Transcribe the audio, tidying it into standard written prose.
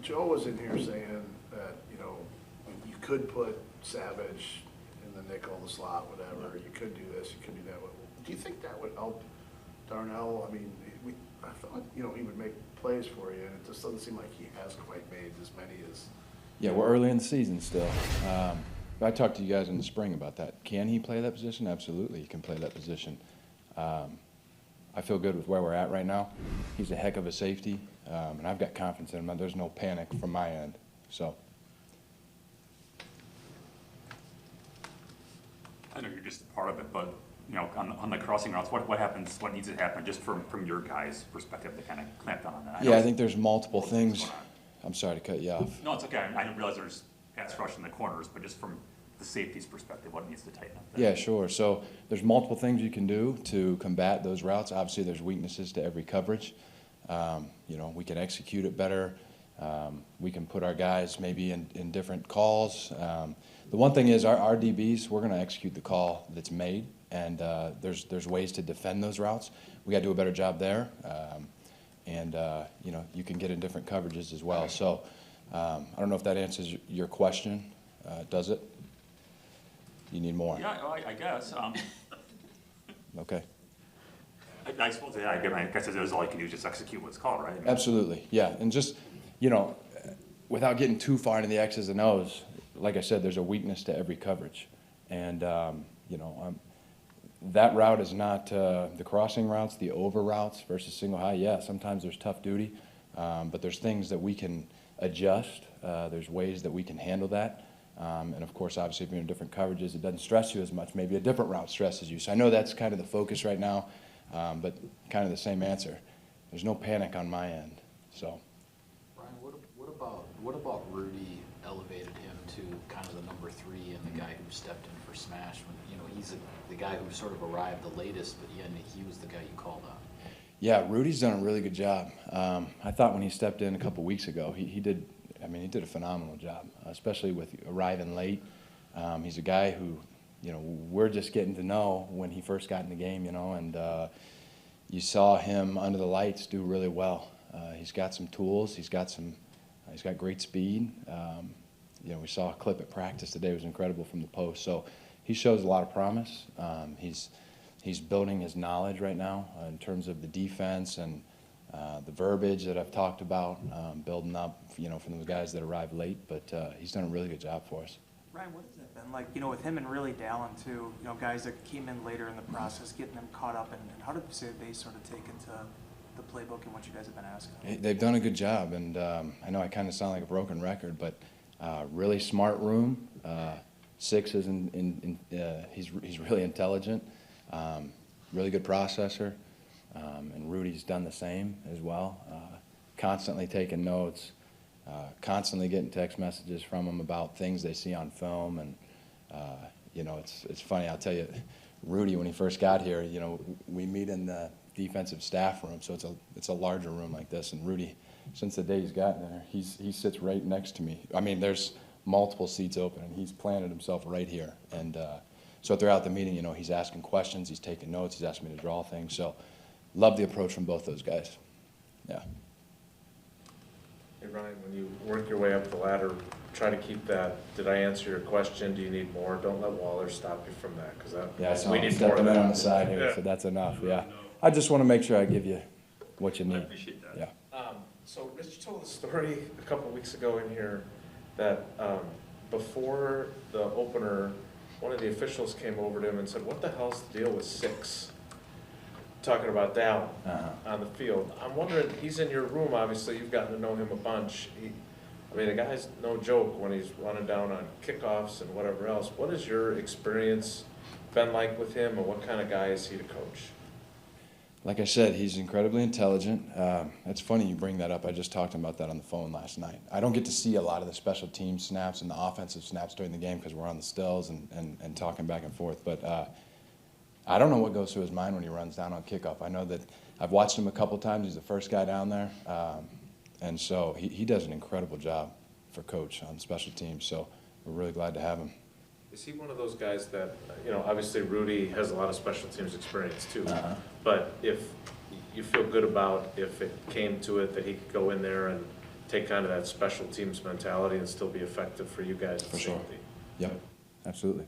Joe was in here saying that, you know, you could put Savage in the nickel, the slot, whatever. You could do this, you could do that. Do you think that would help Darnell? I mean, I thought, you know, he would make plays for you, and it just doesn't seem like he has quite made as many as. Yeah, we're early in the season still. I talked to you guys in the spring about that. Can he play that position? Absolutely, he can play that position. I feel good with where we're at right now. He's a heck of a safety, and I've got confidence in him. There's no panic from my end. So. I know you're just part of it, but you know, on the crossing routes, what happens? What needs to happen, just from your guys' perspective, to kind of clamp down on that? I think there's multiple things. I'm sorry to cut you off. No, it's okay. I didn't realize there's pass rush in the corners, but just from the safety's perspective, what needs to tighten up there? Yeah, sure. So there's multiple things you can do to combat those routes. Obviously, there's weaknesses to every coverage. You know, we can execute it better. We can put our guys maybe in different calls. The one thing is our DBs, we're going to execute the call that's made, and there's ways to defend those routes. We got to do a better job there. You know, you can get in different coverages as well. So I don't know if that answers your question. Does it? You need more? Yeah, I guess. Okay. I suppose, yeah, I guess that's all you can do is just execute what's called, right? I mean, Absolutely, yeah. And just, you know, without getting too far into the X's and O's, like I said, there's a weakness to every coverage. And, you know, that route is not the crossing routes, the over routes versus single high. Yeah, sometimes there's tough duty, but there's things that we can adjust. There's ways that we can handle that. And of course, obviously, if you're in different coverages, it doesn't stress you as much. Maybe a different route stresses you. So I know that's kind of the focus right now, but kind of the same answer. There's no panic on my end. So. Ryan, what about Rudy elevated him to kind of the number 3 and the guy who stepped in for Smash? When, you know, he's the guy who sort of arrived the latest, but he was the guy you called on. Yeah, Rudy's done a really good job. I thought when he stepped in a couple weeks ago, he did a phenomenal job, especially with arriving late. He's a guy who, you know, we're just getting to know when he first got in the game, you know, and you saw him under the lights do really well. He's got some tools. He's got great speed. You know, we saw a clip at practice today. It was incredible from the post. So he shows a lot of promise. He's building his knowledge right now in terms of the defense and the verbiage that I've talked about, building up, you know, from the guys that arrived late. But he's done a really good job for us. Ryan, what has that been like, you know, with him and really Dallin too, you know, guys that came in later in the process, getting them caught up, and how did you say they sort of take into the playbook and what you guys have been asking? They've done a good job, and I know I kind of sound like a broken record, but really smart room. Six is he's really intelligent, really good processor, and Rudy's done the same as well. Constantly taking notes. Constantly getting text messages from them about things they see on film, and you know, it's funny. I'll tell you, Rudy, when he first got here, you know, we meet in the defensive staff room, so it's a larger room like this. And Rudy, since the day he's gotten there, he sits right next to me. I mean, there's multiple seats open, and he's planted himself right here. And so throughout the meeting, you know, he's asking questions, he's taking notes, he's asking me to draw things. So love the approach from both those guys. Yeah. Hey Ryan, when you work your way up the ladder, try to keep that. Did I answer your question? Do you need more? Don't let Waller stop you from that, because We need more of that on the side here, so that's enough. Yeah, I just want to make sure I give you what you need. I appreciate that. Yeah. So Rich told a story a couple weeks ago in here that before the opener, one of the officials came over to him and said, "What the hell's the deal with 6?" Talking about Dallin on the field. I'm wondering, he's in your room, obviously, you've gotten to know him a bunch. I mean, the guy's no joke when he's running down on kickoffs and whatever else. What has your experience been like with him, and what kind of guy is he to coach? Like I said, he's incredibly intelligent. It's funny you bring that up. I just talked about that on the phone last night. I don't get to see a lot of the special team snaps and the offensive snaps during the game because we're on the stills and talking back and forth. But I don't know what goes through his mind when he runs down on kickoff. I know that I've watched him a couple times. He's the first guy down there. And so he does an incredible job for Coach on special teams. So we're really glad to have him. Is he one of those guys that, you know, obviously Rudy has a lot of special teams experience too, but if you feel good about if it came to it that he could go in there and take kind of that special teams mentality and still be effective for you guys at For sure. safety. Yep, absolutely.